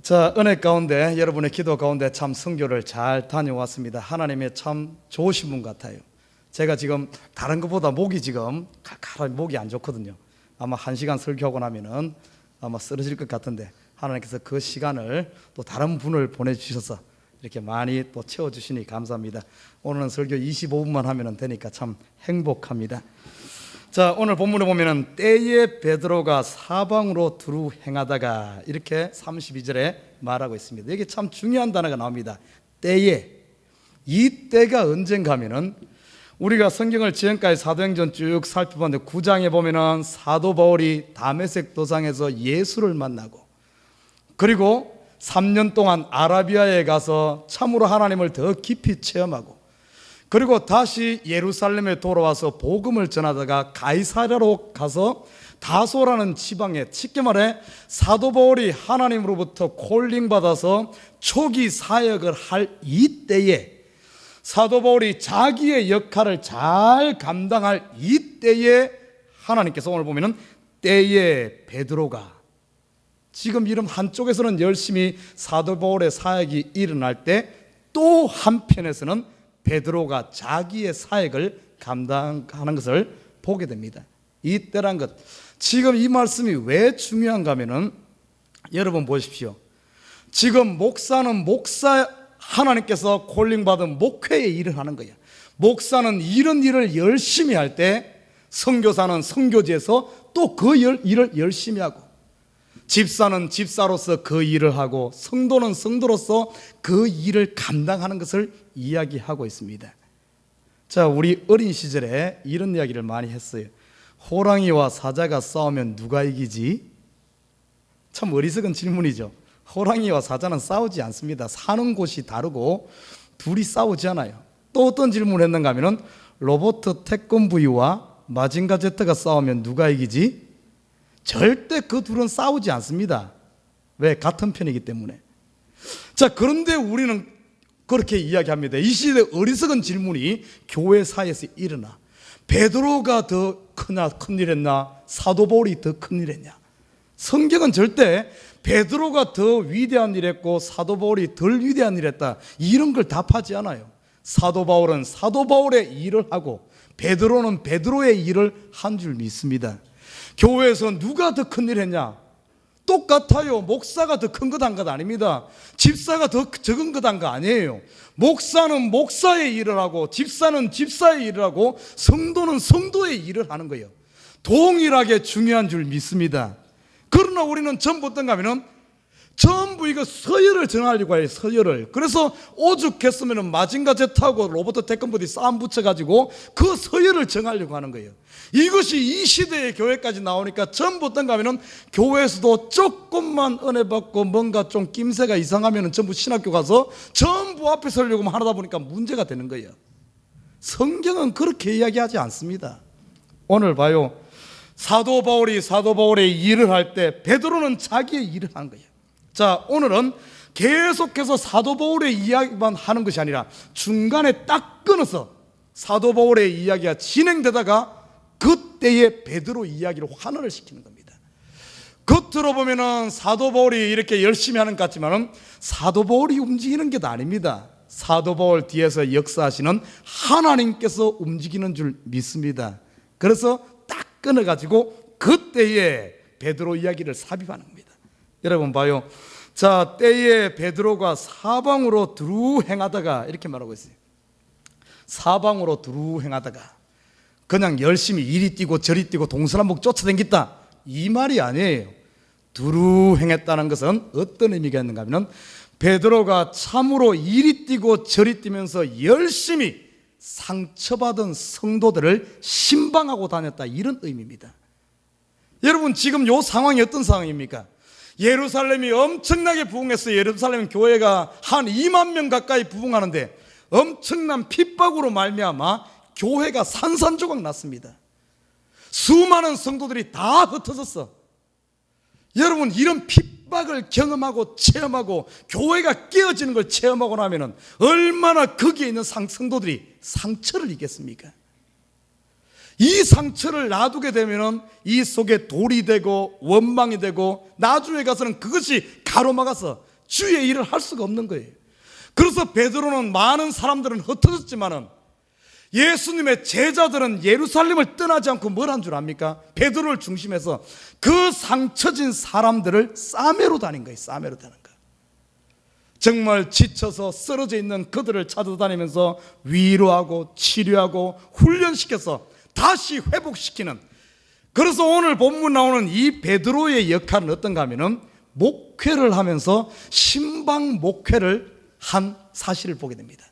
자, 은혜 가운데, 여러분의 기도 가운데 참 선교를 잘 다녀왔습니다. 하나님의 참 좋으신 분 같아요. 제가 지금 다른 것보다 목이 지금 칼칼한 목이 안 좋거든요. 아마 1시간 설교하고 나면은 아마 쓰러질 것 같은데, 하나님께서 그 시간을 또 다른 분을 보내주셔서 이렇게 많이 또 채워주시니 감사합니다. 오늘은 설교 25분만 하면 되니까 참 행복합니다. 자, 오늘 본문에 보면은 때에 베드로가 사방으로 두루 행하다가 이렇게 32절에 말하고 있습니다. 여기 참 중요한 단어가 나옵니다. 때에. 이 때가 언젠가 하면은 우리가 성경을 지금까지 사도행전 쭉 살펴봤는데 9장에 보면은 사도 바울이 다메섹 도상에서 예수를 만나고, 그리고 3년 동안 아라비아에 가서 참으로 하나님을 더 깊이 체험하고, 그리고 다시 예루살렘에 돌아와서 복음을 전하다가 가이사랴로 가서 다소라는 지방에, 쉽게 말해 사도 바울이 하나님으로부터 콜링 받아서 초기 사역을 할 이때에, 사도 바울이 자기의 역할을 잘 감당할 이때에 하나님께서 오늘 보면은 때에 베드로가, 지금 이런 한쪽에서는 열심히 사도 바울의 사역이 일어날 때, 또 한편에서는 베드로가 자기의 사역을 감당하는 것을 보게 됩니다. 이때란 것, 지금 이 말씀이 왜 중요한가 하면은, 여러분 보십시오. 지금 목사는 목사, 하나님께서 콜링받은 목회의 일을 하는 거예요. 목사는 이런 일을 열심히 할 때, 선교사는 선교지에서 또 그 일을 열심히 하고, 집사는 집사로서 그 일을 하고, 성도는 성도로서 그 일을 감당하는 것을 이야기하고 있습니다. 자, 우리 어린 시절에 이런 이야기를 많이 했어요. 호랑이와 사자가 싸우면 누가 이기지? 참 어리석은 질문이죠. 호랑이와 사자는 싸우지 않습니다. 사는 곳이 다르고 둘이 싸우지 않아요. 또 어떤 질문을 했는가 하면, 로버트 태권브이와 마징가 제트가 싸우면 누가 이기지? 절대 그 둘은 싸우지 않습니다. 왜? 같은 편이기 때문에. 자, 그런데 우리는 그렇게 이야기합니다. 이 시대 어리석은 질문이 교회 사이에서 일어나. 베드로가 더 큰일 했나? 사도 바울이 더 큰일 했냐? 성경은 절대 베드로가 더 위대한 일 했고 사도 바울이 덜 위대한 일 했다, 이런 걸 답하지 않아요. 사도 바울은 사도 바울의 일을 하고 베드로는 베드로의 일을 한 줄 믿습니다. 교회에서 누가 더 큰일 했냐? 똑같아요. 목사가 더 큰 것 한 것 아닙니다. 집사가 더 적은 것 한 거 아니에요. 목사는 목사의 일을 하고, 집사는 집사의 일을 하고, 성도는 성도의 일을 하는 거예요. 동일하게 중요한 줄 믿습니다. 그러나 우리는 전부 어떤가 하면 전부 이거 서열을 정하려고 해요. 서열을. 그래서 오죽했으면 마징가 제트하고 로버트 태권브이 싸움 붙여가지고 그 서열을 정하려고 하는 거예요. 이것이 이 시대의 교회까지 나오니까 전부 어떤가 하면 교회에서도 조금만 은혜 받고 뭔가 좀 낌새가 이상하면 전부 신학교 가서 전부 앞에 서려고 하다 보니까 문제가 되는 거예요. 성경은 그렇게 이야기하지 않습니다. 오늘 봐요. 사도 바울이 사도 바울의 일을 할 때 베드로는 자기의 일을 하는 거예요. 자, 오늘은 계속해서 사도 바울의 이야기만 하는 것이 아니라 중간에 딱 끊어서 사도 바울의 이야기가 진행되다가 그때의 베드로 이야기를 환원을 시키는 겁니다. 겉으로 보면은 사도 바울이 이렇게 열심히 하는 것 같지만은 사도 바울이 움직이는 게 아닙니다. 사도 바울 뒤에서 역사하시는 하나님께서 움직이는 줄 믿습니다. 그래서 딱 끊어가지고 그때의 베드로 이야기를 삽입하는 겁니다. 여러분 봐요. 자, 때에 베드로가 사방으로 두루 행하다가 이렇게 말하고 있어요. 사방으로 두루 행하다가, 그냥 열심히 이리 뛰고 저리 뛰고 동서남북 쫓아다녔다, 이 말이 아니에요. 두루 행했다는 것은 어떤 의미가 있는가 하면, 베드로가 참으로 이리 뛰고 저리 뛰면서 열심히 상처받은 성도들을 신방하고 다녔다, 이런 의미입니다. 여러분, 지금 이 상황이 어떤 상황입니까? 예루살렘이 엄청나게 부흥했어요. 예루살렘 교회가 한 2만 명 가까이 부흥하는데 엄청난 핍박으로 말미암아 교회가 산산조각 났습니다. 수많은 성도들이 다 흩어졌어. 여러분, 이런 핍박을 경험하고 체험하고 교회가 깨어지는 걸 체험하고 나면 얼마나 거기에 있는 성도들이 상처를 입겠습니까? 이 상처를 놔두게 되면 이 속에 돌이 되고 원망이 되고 나중에 가서는 그것이 가로막아서 주의 일을 할 수가 없는 거예요. 그래서 베드로는 많은 사람들은 흩어졌지만은 예수님의 제자들은 예루살렘을 떠나지 않고 뭘 한 줄 압니까? 베드로를 중심해서 그 상처진 사람들을 싸매러 다닌 거예요. 싸매러 다닌 거예요. 정말 지쳐서 쓰러져 있는 그들을 찾아다니면서 위로하고 치료하고 훈련시켜서 다시 회복시키는, 그래서 오늘 본문 나오는 이 베드로의 역할은 어떤가 하면은 목회를 하면서 신방 목회를 한 사실을 보게 됩니다.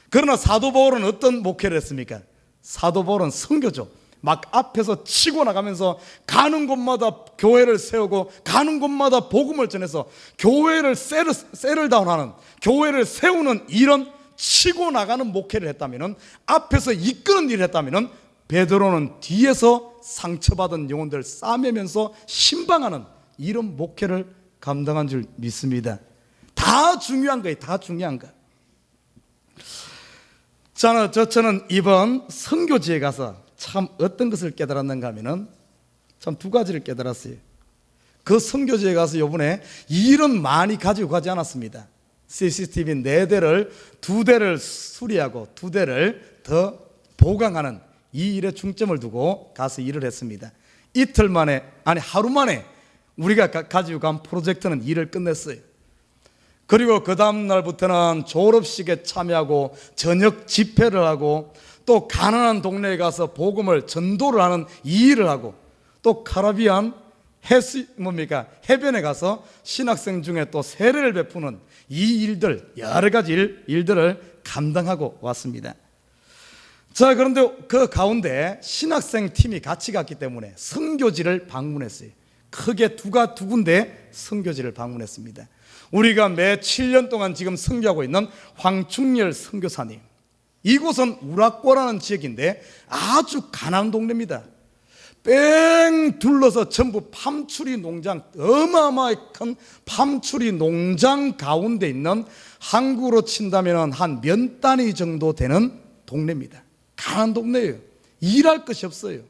그러나 사도 바울은 어떤 목회를 했습니까? 사도 바울은 선교죠. 막 앞에서 치고 나가면서 가는 곳마다 교회를 세우고 가는 곳마다 복음을 전해서 교회를 셀을 다운하는, 교회를 세우는 이런 치고 나가는 목회를 했다면, 앞에서 이끄는 일을 했다면, 베드로는 뒤에서 상처받은 영혼들 싸매면서 신방하는 이런 목회를 감당한 줄 믿습니다. 다 중요한 거예요. 다 중요한 거. 저는 이번 선교지에 가서 참 어떤 것을 깨달았는가 하면은 참 두 가지를 깨달았어요. 그 선교지에 가서 이번에 일은 많이 가지고 가지 않았습니다. CCTV 4대를 2대를 수리하고 2대를 더 보강하는 이 일에 중점을 두고 가서 일을 했습니다. 이틀 만에, 아니 하루 만에 우리가 가지고 간 프로젝트는 일을 끝냈어요. 그리고 그 다음 날부터는 졸업식에 참여하고 저녁 집회를 하고 또 가난한 동네에 가서 복음을 전도를 하는 이 일을 하고 또 카리비안 해변에 가서 신학생 중에 또 세례를 베푸는 이 일들, 여러 가지 일들을 감당하고 왔습니다. 자, 그런데 그 가운데 신학생 팀이 같이 갔기 때문에 선교지를 방문했어요. 크게 두 군데 선교지를 방문했습니다. 우리가 매 7년 동안 지금 선교하고 있는 황충렬 선교사님, 이곳은 우락고라는 지역인데 아주 가난한 동네입니다. 뺑 둘러서 전부 팜추리 농장, 어마어마하게 큰 팜추리 농장 가운데 있는, 한국으로 친다면 한 몇 단위 정도 되는 동네입니다. 가난한 동네예요. 일할 것이 없어요.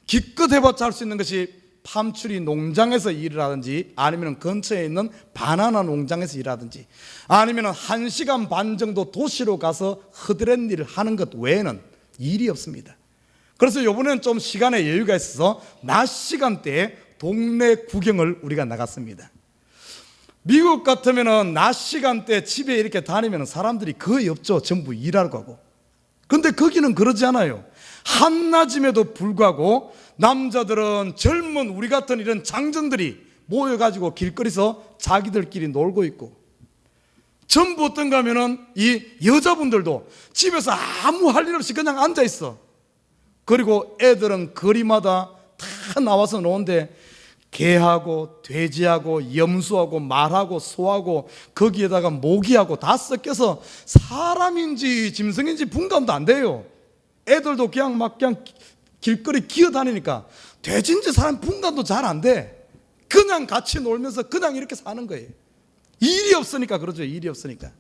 기껏 해봤자 할 수 있는 것이 팜추리 농장에서 일을 하든지, 아니면 근처에 있는 바나나 농장에서 일하든지, 아니면 1시간 반 정도 도시로 가서 허드렛 일을 하는 것 외에는 일이 없습니다. 그래서 이번에는 좀 시간에 여유가 있어서 낮 시간대에 동네 구경을 우리가 나갔습니다. 미국 같으면 낮 시간대 집에 이렇게 다니면 사람들이 거의 없죠. 전부 일하러 가고. 근데 거기는 그러지 않아요. 한낮임에도 불구하고 남자들은, 젊은 우리 같은 이런 장정들이 모여가지고 길거리에서 자기들끼리 놀고 있고, 전부 어떤가 하면은 이 여자분들도 집에서 아무 할 일 없이 그냥 앉아 있어. 그리고 애들은 거리마다 다 나와서 노는데 개하고 돼지하고 염소하고 말하고 소하고 거기에다가 모기하고 다 섞여서 사람인지 짐승인지 분간도 안 돼요. 애들도 그냥 길거리 기어다니니까 돼지인지 사람 분간도 잘 안 돼. 그냥 같이 놀면서 그냥 이렇게 사는 거예요. 일이 없으니까 그러죠. 일이 없으니까.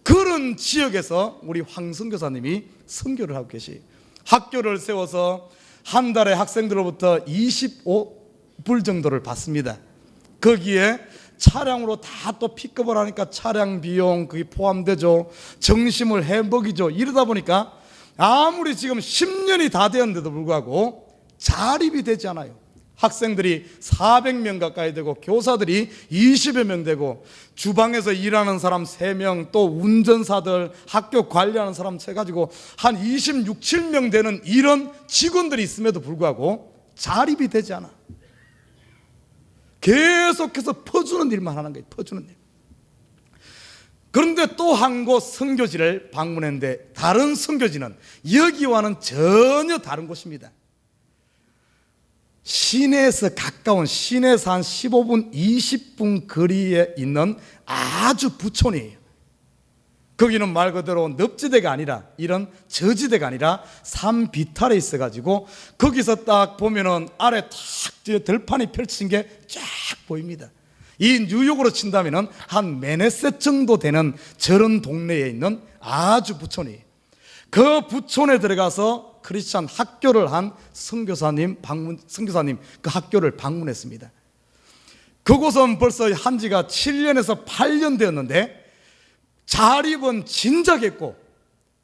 그런 지역에서 우리 황 선교사님이 선교를 하고 계시. 학교를 세워서 한 달에 학생들로부터 25불 정도를 받습니다. 거기에 차량으로 다 또 픽업을 하니까 차량 비용 그게 포함되죠. 점심을 해 먹이죠. 이러다 보니까 아무리 지금 10년이 다 되었는데도 불구하고 자립이 되지 않아요. 학생들이 400명 가까이 되고 교사들이 20여 명 되고 주방에서 일하는 사람 3명, 또 운전사들, 학교 관리하는 사람 해가지고 한 26, 7명 되는 이런 직원들이 있음에도 불구하고 자립이 되지 않아. 계속해서 퍼주는 일만 하는 거예요. 퍼주는 일. 그런데 또 한 곳 선교지를 방문했는데, 다른 선교지는 여기와는 전혀 다른 곳입니다. 시내에서 가까운, 시내에서 한 15분, 20분 거리에 있는 아주 부촌이에요. 거기는 말 그대로 늪지대가 아니라, 이런 저지대가 아니라 산 비탈에 있어가지고 거기서 딱 보면은 아래 탁 들판이 펼쳐진 게 쫙 보입니다. 이 뉴욕으로 친다면은 한 매네셋 정도 되는 저런 동네에 있는 아주 부촌이에요. 그 부촌에 들어가서 크리스찬 학교를 한 선교사님 그 학교를 방문했습니다. 그곳은 벌써 한 지가 7년에서 8년 되었는데 자립은 진작했고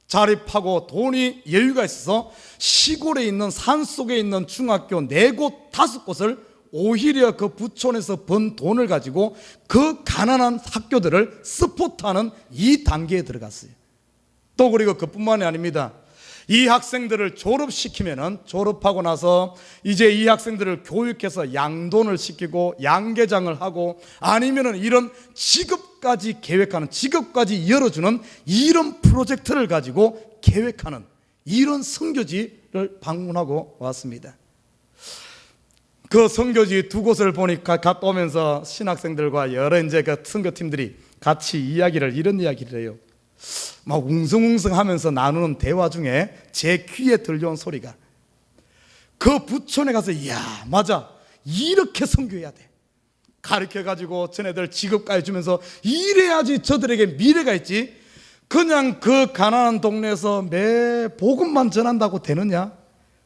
자립하고 돈이 여유가 있어서 시골에 있는 산속에 있는 중학교 4곳 5곳을 오히려 그 부촌에서 번 돈을 가지고 그 가난한 학교들을 스포트하는 이 단계에 들어갔어요. 또 그리고 그뿐만이 아닙니다. 이 학생들을 졸업시키면은 졸업하고 나서 이제 이 학생들을 교육해서 양돈을 시키고 양계장을 하고 아니면은 이런 직업까지 계획하는, 직업까지 열어주는 이런 프로젝트를 가지고 계획하는 이런 선교지를 방문하고 왔습니다. 그 선교지 2곳을 보니까 갔다 오면서 신학생들과 여러 이제 그 선교팀들이 같이 이런 이야기를 해요. 막 웅성웅성 하면서 나누는 대화 중에 제 귀에 들려온 소리가, 그 부촌에 가서 이야 맞아, 이렇게 선교해야 돼, 가르쳐가지고 쟤네들 직업까지 주면서 이래야지 저들에게 미래가 있지, 그냥 그 가난한 동네에서 매 복음만 전한다고 되느냐,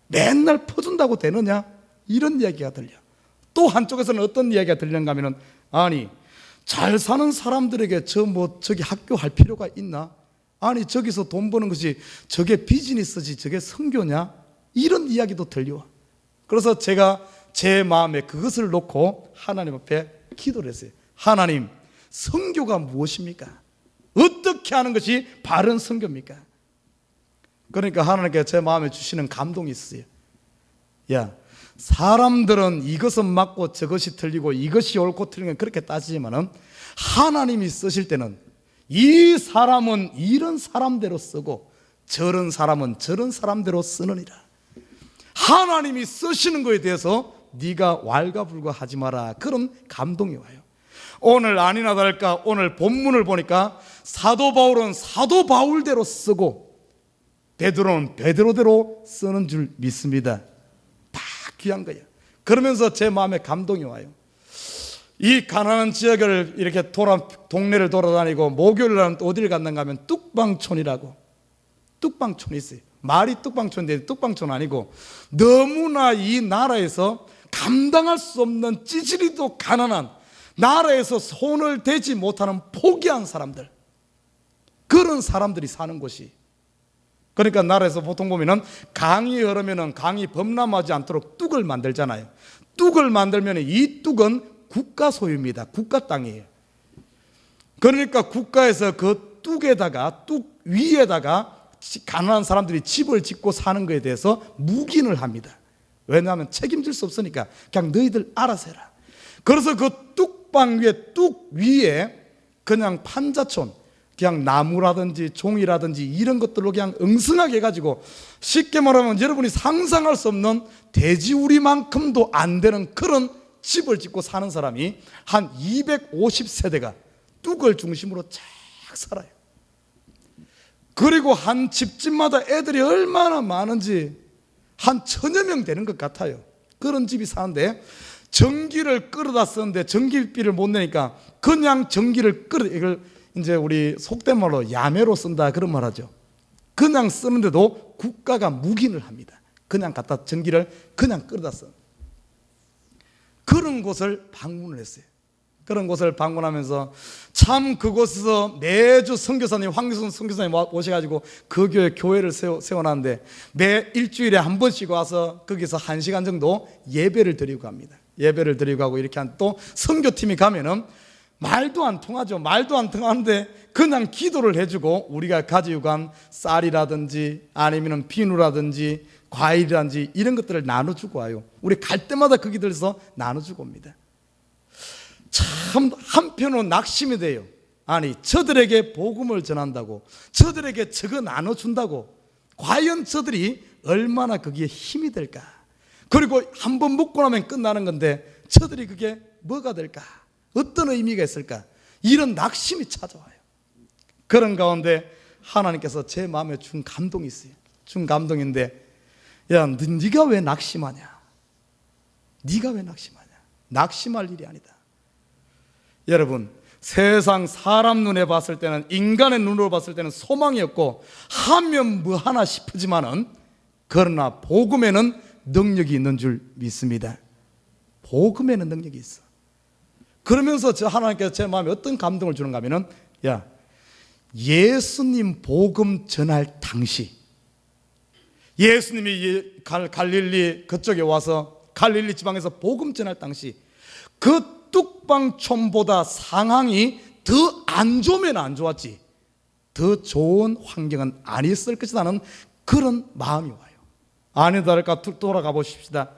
맨날 퍼준다고 되느냐, 이런 이야기가 들려. 또 한쪽에서는 어떤 이야기가 들리는가 하면은, 아니 잘 사는 사람들에게 저기 학교할 필요가 있나? 아니 저기서 돈 버는 것이 저게 비즈니스지 저게 선교냐? 이런 이야기도 들려와. 그래서 제가 제 마음에 그것을 놓고 하나님 앞에 기도를 했어요. 하나님, 선교가 무엇입니까? 어떻게 하는 것이 바른 선교입니까? 그러니까 하나님께 제 마음에 주시는 감동이 있어요. 야, 사람들은 이것은 맞고 저것이 틀리고 이것이 옳고 틀린 건 그렇게 따지지만은 하나님이 쓰실 때는 이 사람은 이런 사람대로 쓰고 저런 사람은 저런 사람대로 쓰느니라. 하나님이 쓰시는 거에 대해서 네가 왈가불가하지 마라, 그런 감동이 와요. 오늘 아니나 다를까 오늘 본문을 보니까 사도 바울은 사도 바울대로 쓰고 베드로는 베드로대로 쓰는 줄 믿습니다. 귀한 거예요. 그러면서 제 마음에 감동이 와요. 이 가난한 지역을 이렇게 동네를 돌아다니고 목요일 날은 또 어디를 갔는가 하면 뚝방촌이라고, 뚝방촌이 있어요. 말이 뚝방촌인데 뚝방촌 아니고 너무나 이 나라에서 감당할 수 없는 찌질이도 가난한, 나라에서 손을 대지 못하는 포기한 사람들, 그런 사람들이 사는 곳이. 그러니까 나라에서 보통 보면은 강이 흐르면은 강이 범람하지 않도록 뚝을 만들잖아요. 뚝을 만들면 이 뚝은 국가 소유입니다. 국가 땅이에요. 그러니까 국가에서 그 뚝에다가, 뚝 위에다가 가난한 사람들이 집을 짓고 사는 것에 대해서 묵인을 합니다. 왜냐하면 책임질 수 없으니까 그냥 너희들 알아서 해라. 그래서 그 뚝방 위에, 뚝 위에 그냥 판자촌, 그냥 나무라든지 종이라든지 이런 것들로 그냥 응승하게 해가지고, 쉽게 말하면 여러분이 상상할 수 없는 돼지우리만큼도 안 되는 그런 집을 짓고 사는 사람이 한 250세대가 뚝을 중심으로 쫙 살아요. 그리고 한 집집마다 애들이 얼마나 많은지 한 1000여 명 되는 것 같아요. 그런 집이 사는데 전기를 끌어다 쓰는데 전기비를 못 내니까 그냥 전기를 이걸 이제 우리 속된 말로 야매로 쓴다 그런 말 하죠. 그냥 쓰는데도 국가가 묵인을 합니다. 그냥 갖다 전기를 그냥 끌어다 써. 그런 곳을 방문을 했어요. 그런 곳을 방문하면서 참 그곳에서 매주 선교사님, 황교순 선교사님 오셔가지고 그 교회를 세워놨는데 매 일주일에 한 번씩 와서 거기서 1시간 정도 예배를 드리고 갑니다. 예배를 드리고 가고 이렇게 한 또 선교팀이 가면은 말도 안 통하죠. 말도 안 통하는데 그냥 기도를 해주고 우리가 가지고 간 쌀이라든지 아니면 비누라든지 과일이라든지 이런 것들을 나눠주고 와요. 우리 갈 때마다 거기 들어서 나눠주고 옵니다. 참 한편으로 낙심이 돼요. 아니 저들에게 복음을 전한다고, 저들에게 저거 나눠준다고, 과연 저들이 얼마나 거기에 힘이 될까? 그리고 한번 먹고 나면 끝나는 건데 저들이 그게 뭐가 될까? 어떤 의미가 있을까? 이런 낙심이 찾아와요. 그런 가운데 하나님께서 제 마음에 준 감동이 있어요. 준 감동인데, 야, 네가 왜 낙심하냐? 네가 왜 낙심하냐? 낙심할 일이 아니다. 여러분, 세상 사람 눈에 봤을 때는, 인간의 눈으로 봤을 때는 소망이 없고 하면 뭐 하나 싶지만은, 그러나 복음에는 능력이 있는 줄 믿습니다. 복음에는 능력이 있어. 그러면서 저 하나님께서 제 마음에 어떤 감동을 주는가 하면은, 야, 예수님 복음 전할 당시, 예수님이 갈릴리 그쪽에 와서 갈릴리 지방에서 복음 전할 당시 그 뚝방촌보다 상황이 더 안 좋으면 안 좋았지 더 좋은 환경은 아니었을 것이라는 그런 마음이 와요. 아니다 다를까 돌아가 보십시다.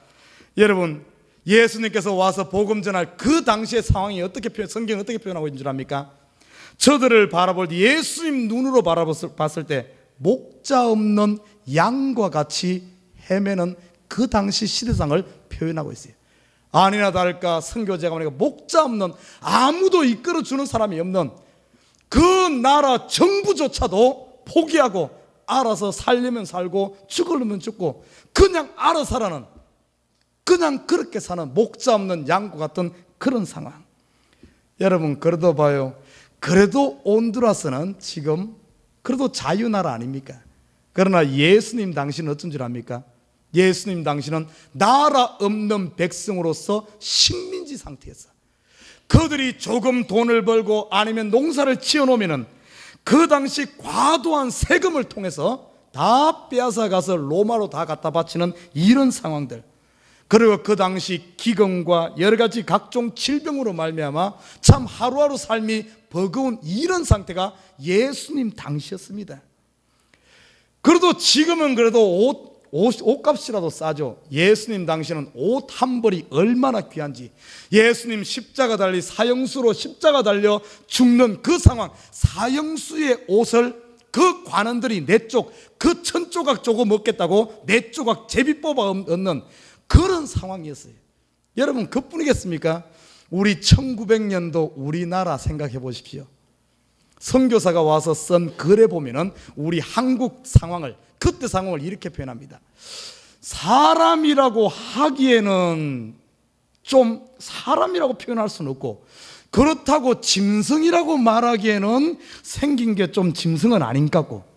여러분, 예수님께서 와서 복음 전할 그 당시의 상황이 성경이 어떻게 표현하고 있는 줄 압니까? 저들을 바라볼 때, 예수님 눈으로 바라봤을 때 목자 없는 양과 같이 헤매는 그 당시 시대상을 표현하고 있어요. 아니나 다를까 선교제가 보니까 목자 없는, 아무도 이끌어주는 사람이 없는 그 나라 정부조차도 포기하고 알아서 살려면 살고 죽으려면 죽고 그냥 알아 살아는, 그냥 그렇게 사는 목자 없는 양과 같은 그런 상황. 여러분, 그래도 봐요, 그래도 온두라스는 지금 그래도 자유나라 아닙니까? 그러나 예수님 당시는 어쩐 줄 압니까? 예수님 당시는 나라 없는 백성으로서 식민지 상태였어. 그들이 조금 돈을 벌고 아니면 농사를 지어놓으면 그 당시 과도한 세금을 통해서 다 빼앗아 가서 로마로 다 갖다 바치는 이런 상황들. 그리고 그 당시 기근과 여러 가지 각종 질병으로 말미암아 참 하루하루 삶이 버거운 이런 상태가 예수님 당시였습니다. 그래도 지금은 그래도 옷값이라도 싸죠. 예수님 당시는 옷 한 벌이 얼마나 귀한지, 예수님 십자가 달리 사형수로 십자가 달려 죽는 그 상황, 사형수의 옷을 그 관원들이 네 쪽, 그 1000조각 조고 먹겠다고 네 조각 제비 뽑아 얻는 그런 상황이었어요. 여러분, 그뿐이겠습니까? 우리 1900년도 우리나라 생각해 보십시오. 선교사가 와서 쓴 글에 보면은 우리 한국 상황을, 그때 상황을 이렇게 표현합니다. 사람이라고 하기에는 좀 사람이라고 표현할 수는 없고, 그렇다고 짐승이라고 말하기에는 생긴 게 좀 짐승은 아닌 것 같고,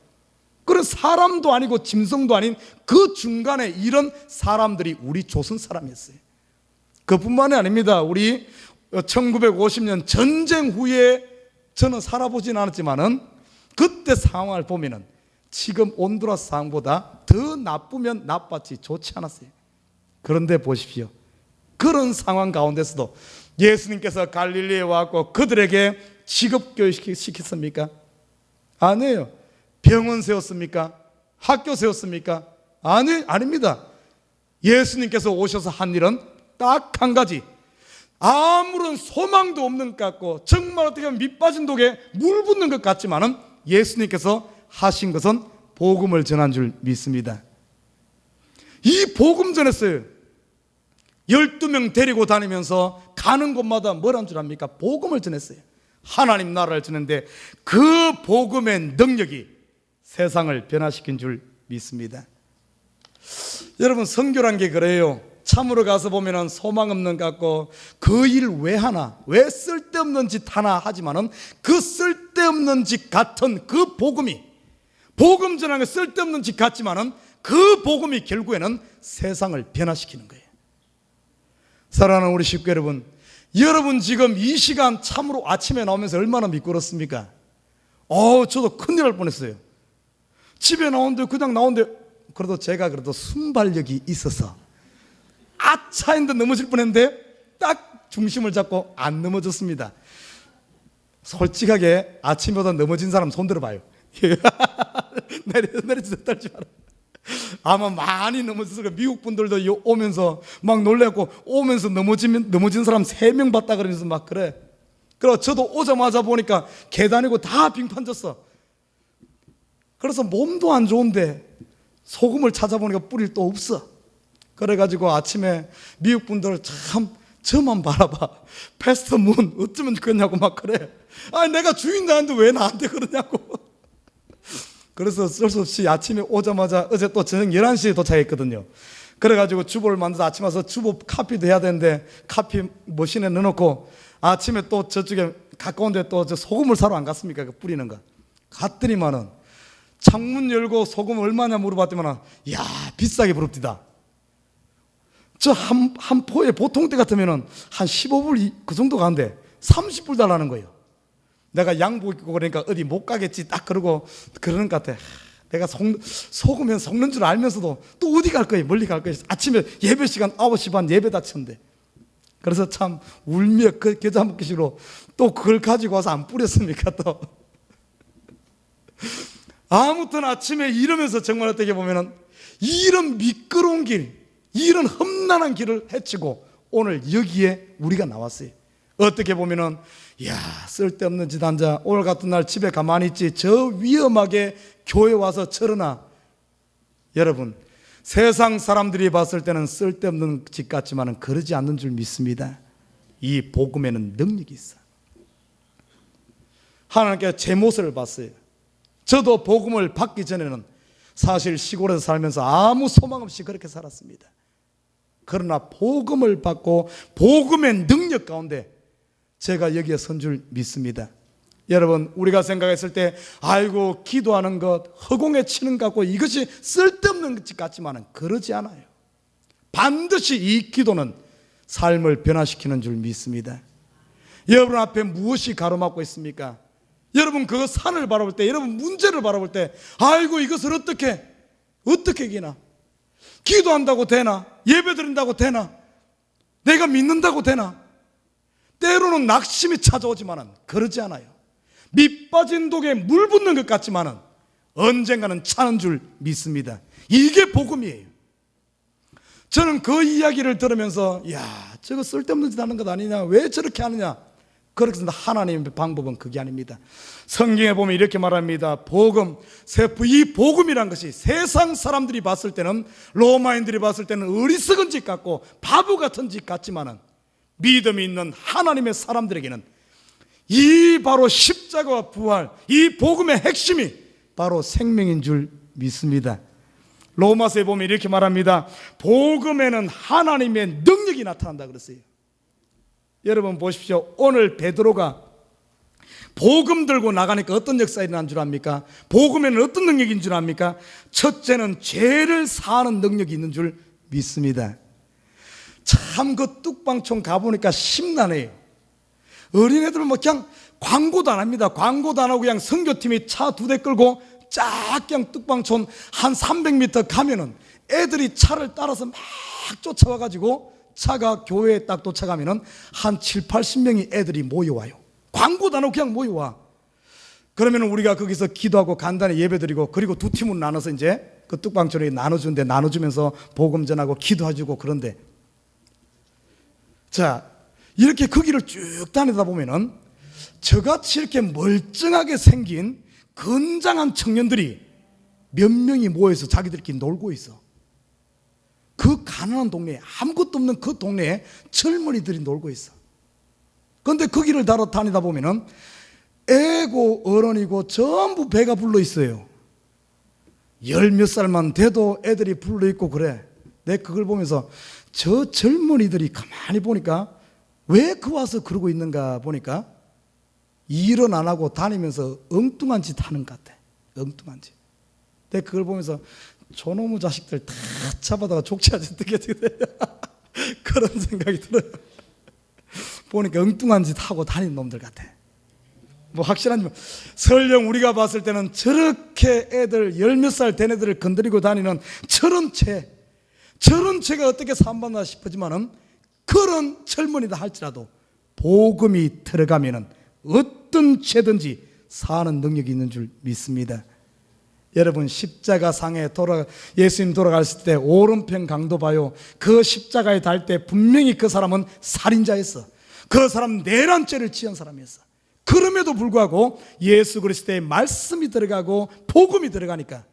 그런 사람도 아니고 짐승도 아닌 그 중간에 이런 사람들이 우리 조선 사람이었어요. 그뿐만이 아닙니다. 우리 1950년 전쟁 후에 저는 살아보진 않았지만은 그때 상황을 보면은 지금 온두라스 상황보다 더 나쁘면 나빴지 좋지 않았어요. 그런데 보십시오, 그런 상황 가운데서도 예수님께서 갈릴리에 와서 그들에게 직업교육 시켰습니까? 아니에요. 병원 세웠습니까? 학교 세웠습니까? 아닙니다. 예수님께서 오셔서 한 일은 딱 한 가지, 아무런 소망도 없는 것 같고 정말 어떻게 보면 밑빠진 독에 물 붓는 것 같지만은 예수님께서 하신 것은 복음을 전한 줄 믿습니다. 이 복음 전했어요. 12명 데리고 다니면서 가는 곳마다 뭐란 줄 압니까? 복음을 전했어요. 하나님 나라를 전했는데 그 복음의 능력이 세상을 변화시킨 줄 믿습니다. 여러분, 선교란 게 그래요. 참으로 가서 보면은 소망 없는 것 같고 그 일 왜 하나, 왜 쓸데없는 짓 하나 하지만은 그 쓸데없는 짓 같은 그 복음이, 복음 전하는 게 쓸데없는 짓 같지만은 그 복음이 결국에는 세상을 변화시키는 거예요. 사랑하는 우리 식구 여러분, 여러분 지금 이 시간 참으로 아침에 나오면서 얼마나 미끄럽습니까? 저도 큰일 날 뻔했어요. 집에 나오는데 그냥 나오는데, 그래도 제가 그래도 순발력이 있어서 아차 했는데 넘어질 뻔했는데 딱 중심을 잡고 안 넘어졌습니다. 솔직하게 아침보다 넘어진 사람 손 들어봐요. 내리지 떨지 마라. 아마 많이 넘어져서 미국 분들도 오면서 막 놀래고, 오면서 넘어진 사람 3명 봤다 그러면서 막 그래. 그래서 저도 오자마자 보니까 계단이고 다 빙판졌어. 그래서 몸도 안 좋은데 소금을 찾아보니까 뿌릴 또 없어. 그래가지고 아침에 미국 분들 참 저만 바라봐, 패스터 문 어쩌면 좋겠냐고 막 그래. 아니 내가 주인 나는데 왜 나한테 그러냐고. 그래서 어쩔 수 없이 아침에 오자마자, 어제 또 저녁 11시에 도착했거든요. 그래가지고 주보를 만들어서 아침 와서 주보 카피도 해야 되는데 카피 머신에 넣어놓고 아침에 또 저쪽에 가까운데 또 저 소금을 사러 안 갔습니까? 그 뿌리는 거. 갔더니만은 창문 열고 소금 얼마냐 물어봤더니만은, 야 비싸게 부릅디다. 저 한 포에 보통 때 같으면은 한 15불 그 정도 간대. 30불 달라는 거예요. 내가 양복 입고 그러니까 어디 못 가겠지 딱 그러고 그러는 것 같아. 내가 속으면 속는 줄 알면서도 또 어디 갈 거예요? 멀리 갈 거예요? 아침에 예배 시간 9시 반 예배 다쳤는데. 그래서 참 울며 그 겨자 먹기식으로 또 그걸 가지고 와서 안 뿌렸습니까 또. 아무튼 아침에 이러면서 정말 어떻게 보면은 이런 미끄러운 길, 이런 험난한 길을 헤치고 오늘 여기에 우리가 나왔어요. 어떻게 보면은 야, 쓸데없는 짓 앉아 오늘 같은 날 집에 가만히 있지 저 위험하게 교회 와서 저러나. 여러분, 세상 사람들이 봤을 때는 쓸데없는 짓 같지만은 그러지 않는 줄 믿습니다. 이 복음에는 능력이 있어. 하나님께서 제 모습을 봤어요. 저도 복음을 받기 전에는 사실 시골에서 살면서 아무 소망 없이 그렇게 살았습니다. 그러나 복음을 받고 복음의 능력 가운데 제가 여기에 선 줄 믿습니다. 여러분, 우리가 생각했을 때 아이고 기도하는 것 허공에 치는 것 같고 이것이 쓸데없는 것 같지만은 그러지 않아요. 반드시 이 기도는 삶을 변화시키는 줄 믿습니다. 여러분 앞에 무엇이 가로막고 있습니까? 여러분 그 산을 바라볼 때, 여러분 문제를 바라볼 때 아이고 이것을 어떻게 이기나? 기도한다고 되나? 예배 드린다고 되나? 내가 믿는다고 되나? 때로는 낙심이 찾아오지만은 그러지 않아요. 밑 빠진 독에 물 붓는 것 같지만은 언젠가는 차는 줄 믿습니다. 이게 복음이에요. 저는 그 이야기를 들으면서 야, 저거 쓸데없는 짓 하는 것 아니냐? 왜 저렇게 하느냐? 그렇게 해서 하나님의 방법은 그게 아닙니다. 성경에 보면 이렇게 말합니다. 복음, 이 복음이란 것이 세상 사람들이 봤을 때는, 로마인들이 봤을 때는 어리석은 짓 같고 바보 같은 짓 같지만은 믿음이 있는 하나님의 사람들에게는 이 바로 십자가와 부활, 이 복음의 핵심이 바로 생명인 줄 믿습니다. 로마서에 보면 이렇게 말합니다. 복음에는 하나님의 능력이 나타난다 그랬어요. 여러분 보십시오. 오늘 베드로가 복음 들고 나가니까 어떤 역사가 일어난 줄 압니까? 복음에는 어떤 능력인 줄 압니까? 첫째는 죄를 사하는 능력이 있는 줄 믿습니다. 참 그 뚝방촌 가보니까 심란해요. 어린애들은 뭐 그냥 광고도 안 합니다. 광고도 안 하고 그냥 선교팀이 차 2대 끌고 쫙 그냥 뚝방촌 한 300m 가면은 애들이 차를 따라서 막 쫓아와가지고 차가 교회에 딱 도착하면은 한 7, 80명이 애들이 모여와요. 광고도 안 하고 그냥 모여와. 그러면 우리가 거기서 기도하고 간단히 예배드리고 그리고 두 팀으로 나눠서 이제 그 뚝방촌에 나눠주는데 나눠주면서 복음 전하고 기도해주고 그런데 자, 이렇게 그 길을 쭉 다니다 보면은 저같이 이렇게 멀쩡하게 생긴 건장한 청년들이 몇 명이 모여서 자기들끼리 놀고 있어. 그 가난한 동네에 아무것도 없는 그 동네에 젊은이들이 놀고 있어. 그런데 그 길을 다니다 보면은 애고 어른이고 전부 배가 불러 있어요. 10몇 살만 돼도 애들이 불러 있고 그래. 내 그걸 보면서 저 젊은이들이 가만히 보니까 왜 그 와서 그러고 있는가 보니까 일은 안 하고 다니면서 엉뚱한 짓 하는 것 같아. 엉뚱한 짓. 내가 그걸 보면서 저놈의 자식들 다 잡아다가 족치하지 어떻게 돼. 그런 생각이 들어요. 보니까 엉뚱한 짓 하고 다니는 놈들 같아. 뭐 확실하지만 설령 우리가 봤을 때는 저렇게 애들 10몇 살 된 애들을 건드리고 다니는 저런 채가 어떻게 산받나 싶지만은 그런 젊은이다 할지라도 복음이 들어가면은 어떤 죄든지 사는 능력이 있는 줄 믿습니다. 여러분 십자가 상에 예수님 돌아갔을 때 오른편 강도 봐요. 그 십자가에 달 때 분명히 그 사람은 살인자였어. 그 사람 내란 죄를 지은 사람이었어. 그럼에도 불구하고 예수 그리스도의 말씀이 들어가고 복음이 들어가니까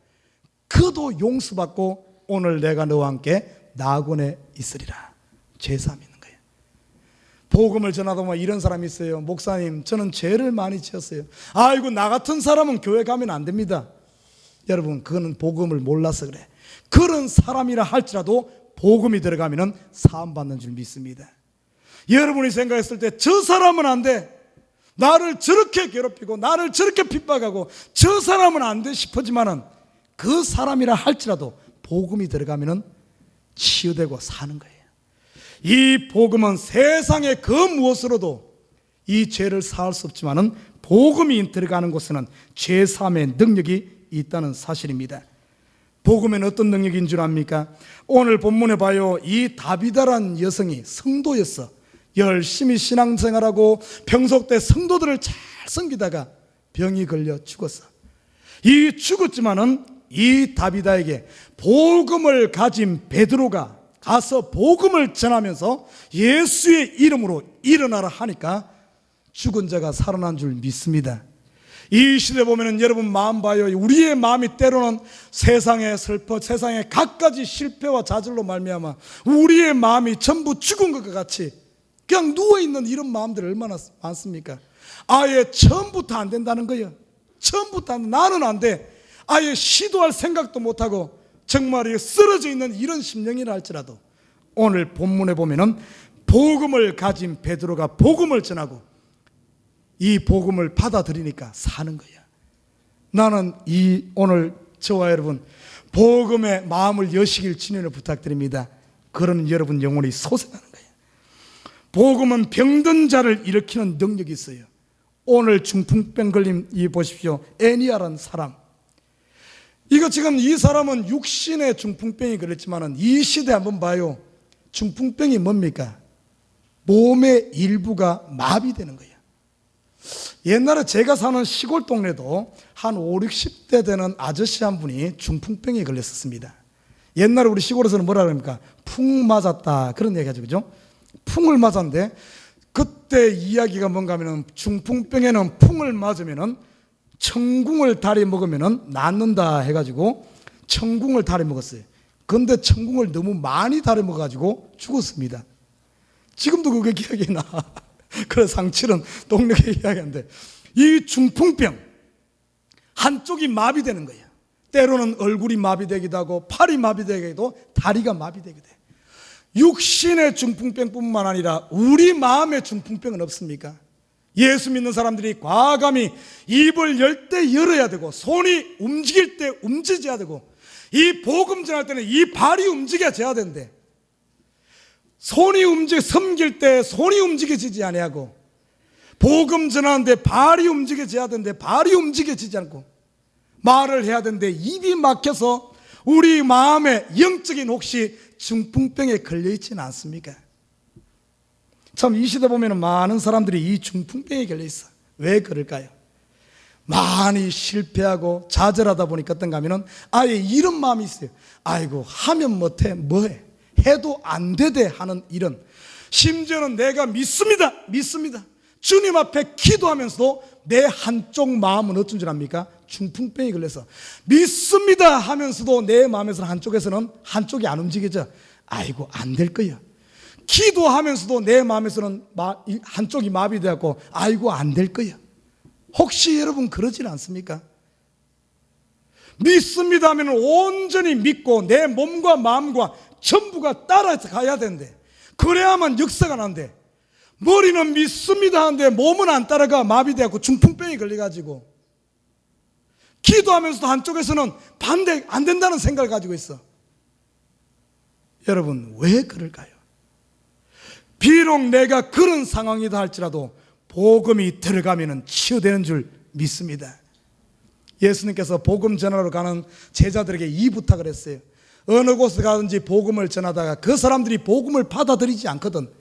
그도 용서받고 오늘 내가 너와 함께 낙원에 있으리라. 죄사함 있는 거예요. 복음을 전하다 보면 이런 사람이 있어요. 목사님 저는 죄를 많이 지었어요. 아이고 나 같은 사람은 교회 가면 안 됩니다. 여러분 그거는 복음을 몰라서 그래. 그런 사람이라 할지라도 복음이 들어가면 사함받는 줄 믿습니다. 여러분이 생각했을 때 저 사람은 안 돼, 나를 저렇게 괴롭히고 나를 저렇게 핍박하고 저 사람은 안 돼 싶어지만은 그 사람이라 할지라도 복음이 들어가면 치유되고 사는 거예요. 이 복음은 세상의 그 무엇으로도 이 죄를 사할 수 없지만은 복음이 들어가는 곳에는 죄 사함의 능력이 있다는 사실입니다. 복음에는 어떤 능력인 줄 압니까? 오늘 본문에 봐요. 이 다비다란 여성이 성도였어. 열심히 신앙생활하고 평소 때 성도들을 잘 섬기다가 병이 걸려 죽었어. 이 죽었지만은 이 다비다에게 복음을 가진 베드로가 가서 복음을 전하면서 예수의 이름으로 일어나라 하니까 죽은 자가 살아난 줄 믿습니다. 이 시대 보면은 여러분 마음 봐요. 우리의 마음이 때로는 세상의 슬퍼, 세상의 갖가지 실패와 좌절로 말미암아 우리의 마음이 전부 죽은 것과 같이 그냥 누워있는 이런 마음들이 얼마나 많습니까? 아예 처음부터 안 된다는 거예요. 처음부터 나는 안 돼. 아예 시도할 생각도 못하고 정말 쓰러져 있는 이런 심령이라 할지라도 오늘 본문에 보면은 복음을 가진 베드로가 복음을 전하고 이 복음을 받아들이니까 사는 거야. 나는 오늘 저와 여러분 복음의 마음을 여시길 주님을 부탁드립니다. 그러는 여러분 영혼이 솟아나는 거예요. 복음은 병든 자를 일으키는 능력이 있어요. 오늘 중풍병 걸림 이 보십시오. 애니아라는 사람. 이거 지금 이 사람은 육신의 중풍병이 걸렸지만은 이 시대 한번 봐요. 중풍병이 뭡니까? 몸의 일부가 마비되는 거예요. 옛날에 제가 사는 시골 동네도 한 5, 60대 되는 아저씨 한 분이 중풍병에 걸렸었습니다. 옛날에 우리 시골에서는 뭐라 그럽니까? 풍 맞았다 그런 얘기 하죠. 그죠? 풍을 맞았는데 그때 이야기가 뭔가 하면은 중풍병에는 풍을 맞으면은 청궁을 다리 먹으면은 낫는다 해가지고 청궁을 다리 먹었어요. 근데 청궁을 너무 많이 다리 먹어가지고 죽었습니다. 지금도 그게 기억이 나. 그래서 상칠은 동네에 이야기하는데 이 중풍병 한쪽이 마비되는 거예요. 때로는 얼굴이 마비되기도 하고 팔이 마비되기도 하고 다리가 마비되기도 해요. 육신의 중풍병뿐만 아니라 우리 마음의 중풍병은 없습니까? 예수 믿는 사람들이 과감히 입을 열 때 열어야 되고 손이 움직일 때 움직여야 되고 이 복음 전할 때는 이 발이 움직여져야 되는데 손이 섬길 때 손이 움직여지지 아니하고 복음 전하는데 발이 움직여져야 되는데 발이 움직여지지 않고 말을 해야 되는데 입이 막혀서 우리 마음에 영적인 혹시 중풍병에 걸려있지는 않습니까? 참 이 시대 보면 많은 사람들이 이 중풍병에 걸려있어. 왜 그럴까요? 많이 실패하고 좌절하다 보니까 어떤가 하면은 아예 이런 마음이 있어요. 아이고 하면 못해 뭐해 해도 안 되대 하는 이런, 심지어는 내가 믿습니다 주님 앞에 기도하면서도 내 한쪽 마음은 어쩐 줄 압니까? 중풍병이 걸려서 믿습니다 하면서도 내 마음에서는 한쪽이 안 움직여져. 아이고 안 될 거야. 기도하면서도 내 마음에서는 한쪽이 마비되었고 아이고 안 될 거야. 혹시 여러분 그러진 않습니까? 믿습니다 하면 온전히 믿고 내 몸과 마음과 전부가 따라가야 되는데 그래야만 역사가 난대. 머리는 믿습니다 하는데 몸은 안 따라가 마비되었고 중풍병이 걸려가지고 기도하면서도 한쪽에서는 반대 안 된다는 생각을 가지고 있어. 여러분 왜 그럴까요? 비록 내가 그런 상황이다 할지라도 복음이 들어가면 치유되는 줄 믿습니다. 예수님께서 복음 전하러 가는 제자들에게 이 부탁을 했어요. 어느 곳에 가든지 복음을 전하다가 그 사람들이 복음을 받아들이지 않거든.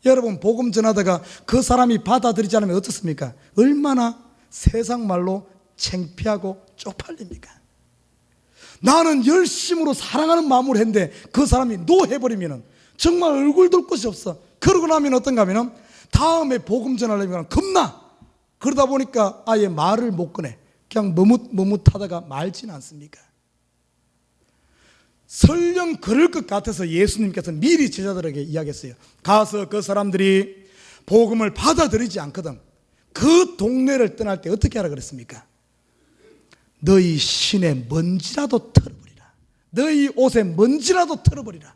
여러분 복음 전하다가 그 사람이 받아들이지 않으면 어떻습니까? 얼마나 세상 말로 창피하고 쪽팔립니까? 나는 열심으로 사랑하는 마음으로 했는데 그 사람이 노해버리면 정말 얼굴 돌 곳이 없어. 그러고 나면 어떤가 하면 다음에 복음 전하려면 겁나. 그러다 보니까 아예 말을 못 꺼내. 그냥 머뭇하다가 말지는 않습니까? 설령 그럴 것 같아서 예수님께서 미리 제자들에게 이야기했어요. 가서 그 사람들이 복음을 받아들이지 않거든. 그 동네를 떠날 때 어떻게 하라 그랬습니까? 너희 신에 먼지라도 털어버리라. 너희 옷에 먼지라도 털어버리라.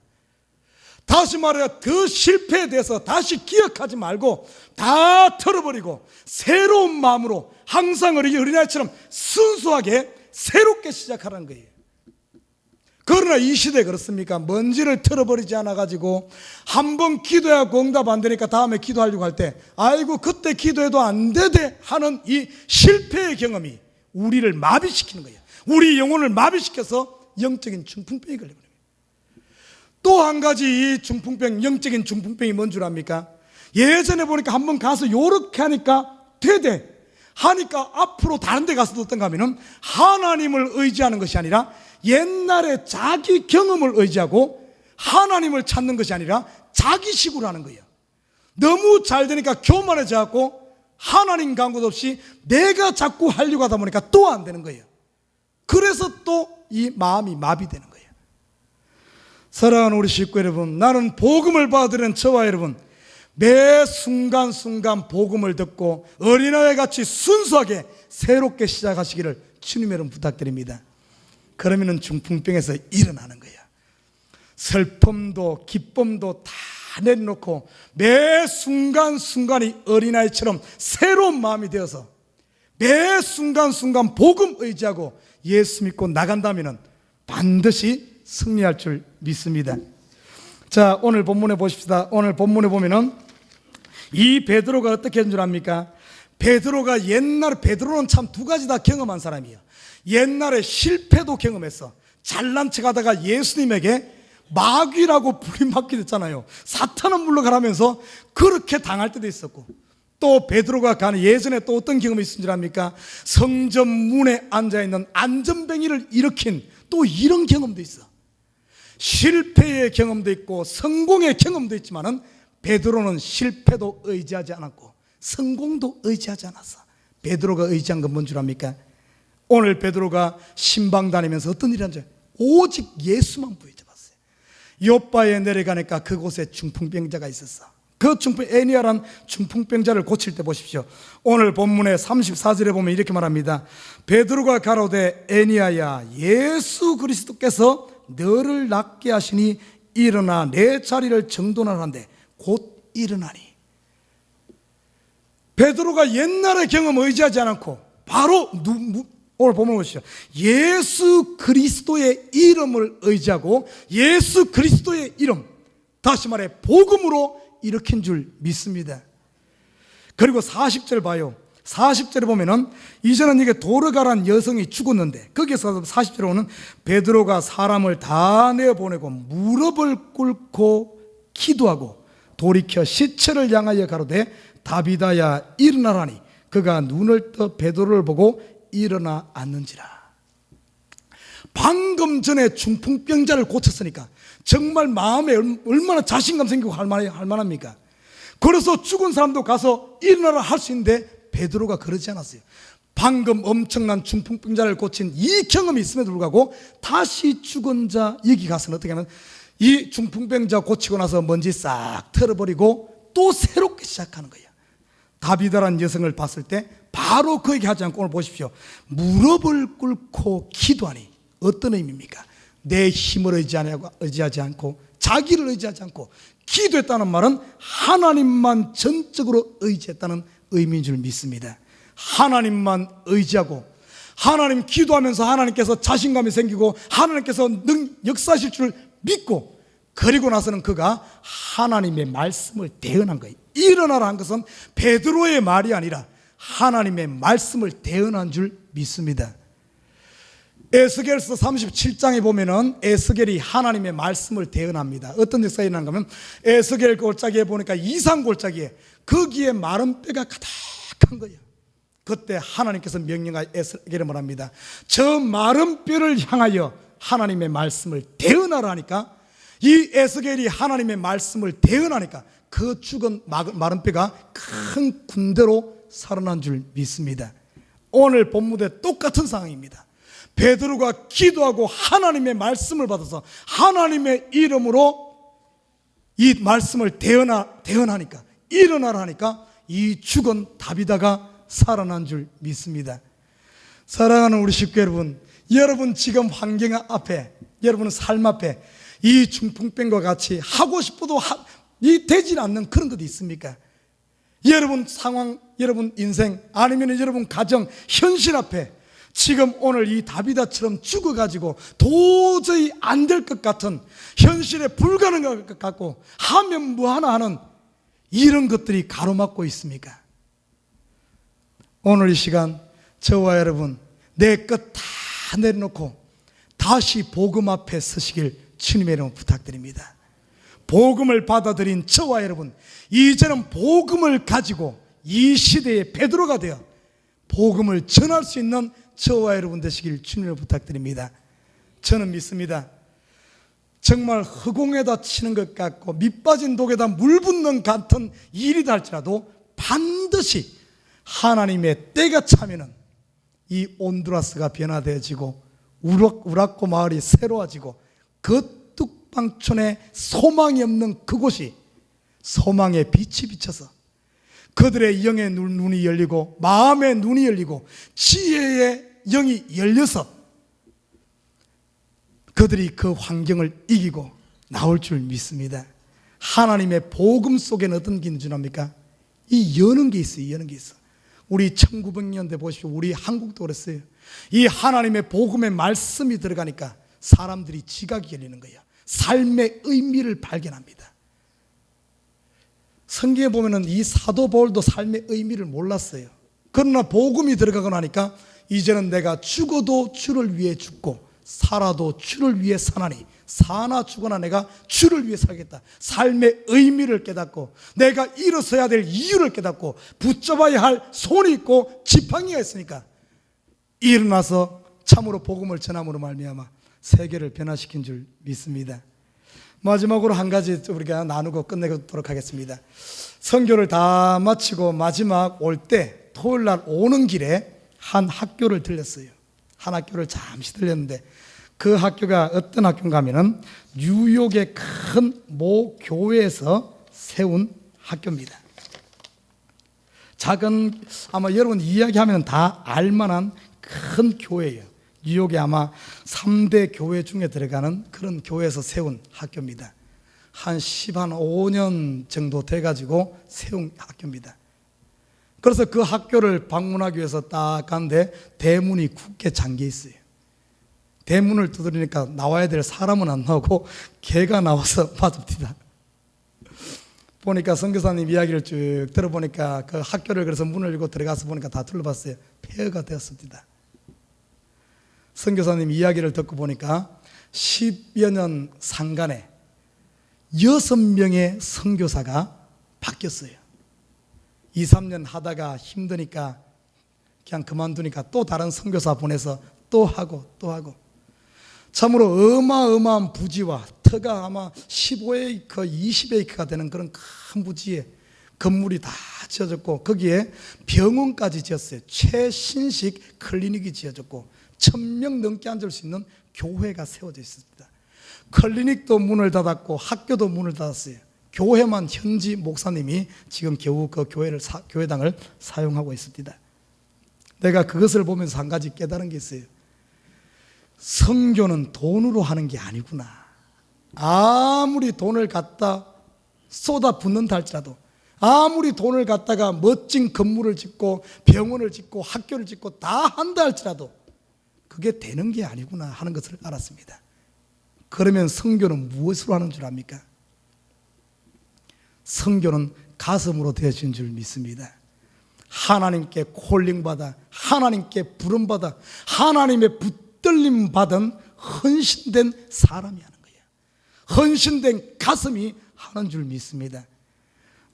다시 말해 그 실패에 대해서 다시 기억하지 말고 다 털어버리고 새로운 마음으로 항상 어린아이처럼 순수하게 새롭게 시작하라는 거예요. 그러나 이 시대에 그렇습니까? 먼지를 털어버리지 않아가지고 한번 기도하고 응답 안 되니까 다음에 기도하려고 할 때 아이고 그때 기도해도 안 되대 하는 이 실패의 경험이 우리를 마비시키는 거예요. 우리 영혼을 마비시켜서 영적인 중풍병이 걸려버려요. 또 한 가지 이 중풍병, 영적인 중풍병이 뭔 줄 압니까? 예전에 보니까 한번 가서 요렇게 하니까 되대 하니까 앞으로 다른 데 가서도 어떤가 하면은 하나님을 의지하는 것이 아니라 옛날에 자기 경험을 의지하고 하나님을 찾는 것이 아니라 자기식으로 하는 거예요. 너무 잘 되니까 교만해져 갖고 하나님 간것 없이 내가 자꾸 하려고 하다 보니까 또 안 되는 거예요. 그래서 또 이 마음이 마비되는 거예요. 사랑하는 우리 식구 여러분, 나는 복음을 받으려는 저와 여러분, 매 순간순간 복음을 듣고 어린아이 같이 순수하게 새롭게 시작하시기를 주님 여러분 부탁드립니다. 그러면은 중풍병에서 일어나는 거예요. 슬픔도 기쁨도 다 내려놓고 매 순간순간이 어린아이처럼 새로운 마음이 되어서 매 순간순간 복음 의지하고 예수 믿고 나간다면 반드시 승리할 줄 믿습니다. 자, 오늘 본문에 보십시다. 오늘 본문에 보면은 이 베드로가 어떻게 한 줄 압니까? 베드로가 베드로는 참 두 가지 다 경험한 사람이에요. 옛날에 실패도 경험했어. 잘난 척 하다가 예수님에게 마귀라고 부림받게 됐잖아요. 사탄은 물러가라면서 그렇게 당할 때도 있었고, 또 베드로가 가는 예전에 또 어떤 경험이 있은 줄 압니까? 성전 문에 앉아있는 안전뱅이를 일으킨 또 이런 경험도 있어. 실패의 경험도 있고 성공의 경험도 있지만은 베드로는 실패도 의지하지 않았고 성공도 의지하지 않았어. 베드로가 의지한 건 뭔 줄 압니까? 오늘 베드로가 신방 다니면서 어떤 일이 한지 오직 예수만 부여잡았어요. 요바에 내려가니까 그곳에 중풍병자가 있었어. 그 애니아란 중풍병자를 고칠 때 보십시오. 오늘 본문의 34절에 보면 이렇게 말합니다. 베드로가 가로되 애니아야, 예수 그리스도께서 너를 낫게 하시니 일어나 내 자리를 정돈하는데 곧 일어나니. 베드로가 옛날의 경험 의지하지 않고 바로 오늘 보면 보시죠. 예수 그리스도의 이름을 의지하고 예수 그리스도의 이름, 다시 말해 복음으로 일으킨 줄 믿습니다. 그리고 40절 봐요. 40절에 보면은 이제는 이게 도르가란 여성이 죽었는데 거기서 40절에 오는 베드로가 사람을 다 내어보내고 무릎을 꿇고 기도하고 돌이켜 시체를 향하여 가로되 다비다야 일어나라니 그가 눈을 떠 베드로를 보고 일어나 앉는지라. 방금 전에 중풍병자를 고쳤으니까 정말 마음에 얼마나 자신감 생기고 할만합니까? 그래서 죽은 사람도 가서 일어나라 할 수 있는데 베드로가 그러지 않았어요. 방금 엄청난 중풍병자를 고친 이 경험이 있음에도 불구하고 다시 죽은 자 여기 가서는 어떻게 하면 이 중풍병자 고치고 나서 먼지 싹 털어버리고 또 새롭게 시작하는 거예요. 다비다라는 여성을 봤을 때 바로 그 얘기 하지 않고 오늘 보십시오. 무릎을 꿇고 기도하니 어떤 의미입니까? 내 힘을 의지하지 않고 자기를 의지하지 않고 기도했다는 말은 하나님만 전적으로 의지했다는 의미인 줄 믿습니다. 하나님만 의지하고 하나님 기도하면서 하나님께서 자신감이 생기고 하나님께서 역사하실 줄 믿고 그리고 나서는 그가 하나님의 말씀을 대언한 거예요. 일어나라 한 것은 베드로의 말이 아니라 하나님의 말씀을 대언한 줄 믿습니다. 에스겔서 37장에 보면은 에스겔이 하나님의 말씀을 대언합니다. 어떤 역사가 일어난가 하면 에스겔 골짜기에 보니까 이상 골짜기에 거기에 마른 뼈가 가득한 거예요. 그때 하나님께서 명령하여 에스겔을 말합니다. 저 마른 뼈를 향하여 하나님의 말씀을 대언하라 하니까 이 에스겔이 하나님의 말씀을 대언하니까 그 죽은 마른 뼈가 큰 군대로 살아난 줄 믿습니다. 오늘 본문에 똑같은 상황입니다. 베드로가 기도하고 하나님의 말씀을 받아서 하나님의 이름으로 이 말씀을 대언하니까 일어나라 하니까 이 죽은 다비다가 살아난 줄 믿습니다. 사랑하는 우리 식구 여러분, 여러분 지금 환경 앞에, 여러분 삶 앞에 이 중풍병과 같이 하고 싶어도 되지 않는 그런 것도 있습니까? 여러분 상황, 여러분 인생, 아니면 여러분 가정, 현실 앞에 지금 오늘 이 다비다처럼 죽어가지고 도저히 안 될 것 같은, 현실에 불가능할 것 같고 하면 뭐하나 하는 이런 것들이 가로막고 있습니까? 오늘 이 시간 저와 여러분 내 것 다 내려놓고 다시 복음 앞에 서시길 주님의 이름으로 부탁드립니다. 복음을 받아들인 저와 여러분, 이제는 복음을 가지고 이 시대의 베드로가 되어 복음을 전할 수 있는 저와 여러분 되시길 주님을 부탁드립니다. 저는 믿습니다. 정말 허공에다 치는 것 같고 밑빠진 독에다 물 붓는 같은 일이다 할지라도 반드시 하나님의 때가 차면은 이 온두라스가 변화되어지고 우라코 마을이 새로워지고 그 뚝방촌에 소망이 없는 그곳이 소망의 빛이 비쳐서 그들의 영의 눈이 열리고 마음의 눈이 열리고 지혜의 영이 열려서 그들이 그 환경을 이기고 나올 줄 믿습니다. 하나님의 복음 속에는 어떤 게 있는 줄 압니까? 이 여는 게 있어요. 여는 게 있어. 우리 1900년대 보십시오. 우리 한국도 그랬어요. 이 하나님의 복음의 말씀이 들어가니까 사람들이 지각이 열리는 거예요. 삶의 의미를 발견합니다. 성경에 보면은 이 사도 바울도 삶의 의미를 몰랐어요. 그러나 복음이 들어가고 나니까 이제는 내가 죽어도 주를 위해 죽고 살아도 주를 위해 사나니 사나 죽어나 내가 주를 위해 살겠다. 삶의 의미를 깨닫고 내가 일어서야 될 이유를 깨닫고 붙잡아야 할 손이 있고 지팡이가 있으니까 일어나서 참으로 복음을 전함으로 말미암아 세계를 변화시킨 줄 믿습니다. 마지막으로 한 가지 우리가 나누고 끝내도록 하겠습니다. 선교를 다 마치고 마지막 올 때 토요일 날 오는 길에 한 학교를 들렸어요. 한 학교를 잠시 들렸는데 그 학교가 어떤 학교인가 하면은 뉴욕의 큰 모 교회에서 세운 학교입니다. 작은, 아마 여러분 이야기하면 다 알만한 큰 교회예요. 뉴욕에 아마 3대 교회 중에 들어가는 그런 교회에서 세운 학교입니다. 한 15년 정도 돼가지고 세운 학교입니다. 그래서 그 학교를 방문하기 위해서 딱 갔는데 대문이 굳게 잠겨 있어요. 대문을 두드리니까 나와야 될 사람은 안 나오고 개가 나와서 맞습니다. 보니까 선교사님 이야기를 쭉 들어보니까 그 학교를 그래서 문을 열고 들어가서 보니까 다 둘러봤어요. 폐허가 되었습니다. 선교사님 이야기를 듣고 보니까 10여 년 상간에 6명의 선교사가 바뀌었어요. 2, 3년 하다가 힘드니까 그냥 그만두니까 또 다른 선교사 보내서 또 하고 또 하고 참으로 어마어마한 부지와 터가 아마 15에이커, 20에이커가 되는 그런 큰 부지에 건물이 다 지어졌고 거기에 병원까지 지었어요. 최신식 클리닉이 지어졌고 1000명 넘게 앉을 수 있는 교회가 세워져 있습니다. 클리닉도 문을 닫았고 학교도 문을 닫았어요. 교회만 현지 목사님이 지금 겨우 그 교회당을 사용하고 있습니다. 내가 그것을 보면서 한 가지 깨달은 게 있어요. 선교는 돈으로 하는 게 아니구나. 아무리 돈을 갖다 쏟아붓는다 할지라도 아무리 돈을 갖다가 멋진 건물을 짓고 병원을 짓고 학교를 짓고 다 한다 할지라도 그게 되는 게 아니구나 하는 것을 알았습니다. 그러면 선교는 무엇으로 하는 줄 압니까? 선교는 가슴으로 되어진 줄 믿습니다. 하나님께 콜링받아 하나님께 부름받아 하나님의 붙들림 받은 헌신된 사람이 하는 거예요. 헌신된 가슴이 하는 줄 믿습니다.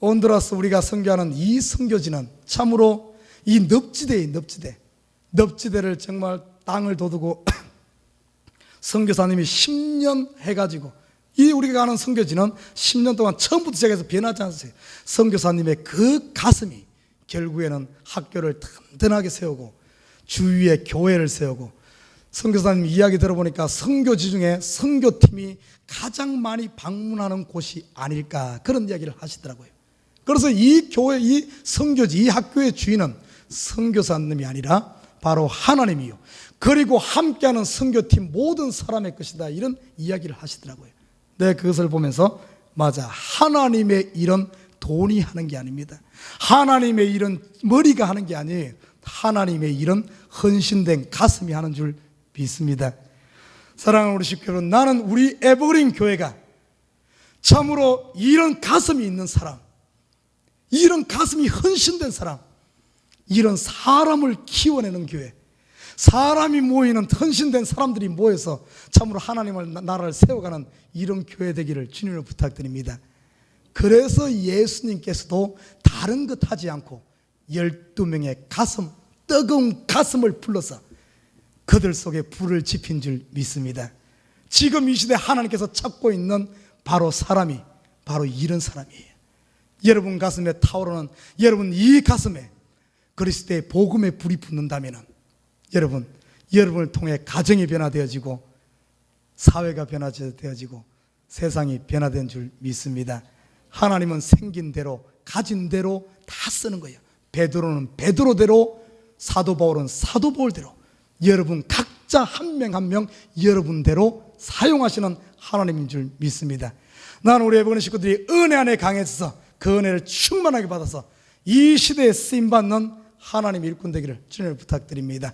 온두라스 우리가 선교하는 이 선교지는 참으로 이 늪지대의 늪지대를 정말 땅을 도두고 선교사님이 10년 해가지고 이 우리가 가는 선교지는 10년 동안 처음부터 시작해서 변하지 않았어요. 선교사님의 그 가슴이 결국에는 학교를 든든하게 세우고 주위에 교회를 세우고 선교사님 이야기 들어보니까 선교지 중에 선교팀이 가장 많이 방문하는 곳이 아닐까 그런 이야기를 하시더라고요. 그래서 이 교회, 이 선교지, 이 학교의 주인은 선교사님이 아니라 바로 하나님이요. 그리고 함께하는 선교팀 모든 사람의 것이다 이런 이야기를 하시더라고요. 네, 그것을 보면서 맞아, 하나님의 일은 돈이 하는 게 아닙니다. 하나님의 일은 머리가 하는 게 아니에요. 하나님의 이런 헌신된 가슴이 하는 줄 믿습니다. 사랑하는 우리 식구 여러분, 나는 우리 에버그린 교회가 참으로 이런 가슴이 있는 사람, 이런 가슴이 헌신된 사람, 이런 사람을 키워내는 교회, 사람이 모이는 헌신된 사람들이 모여서 참으로 하나님의 나라를 세워가는 이런 교회 되기를 주님으로 부탁드립니다. 그래서 예수님께서도 다른 것 하지 않고 12명의 가슴, 뜨거운 가슴을 불러서 그들 속에 불을 지핀 줄 믿습니다. 지금 이 시대 하나님께서 찾고 있는 바로 사람이 바로 이런 사람이에요. 여러분 가슴에 타오르는, 여러분 이 가슴에 그리스도의 복음의 불이 붙는다면 여러분을 통해 가정이 변화되어지고 사회가 변화되어지고 세상이 변화된 줄 믿습니다. 하나님은 생긴 대로 가진 대로 다 쓰는 거예요. 베드로는 베드로대로, 사도 바울은 사도 바울대로, 여러분 각자 한 명 한 명 여러분대로 사용하시는 하나님인 줄 믿습니다. 나는 우리 에버그린 식구들이 은혜 안에 강해져서 그 은혜를 충만하게 받아서 이 시대에 쓰임받는 하나님의 일꾼 되기를 주님을 부탁드립니다.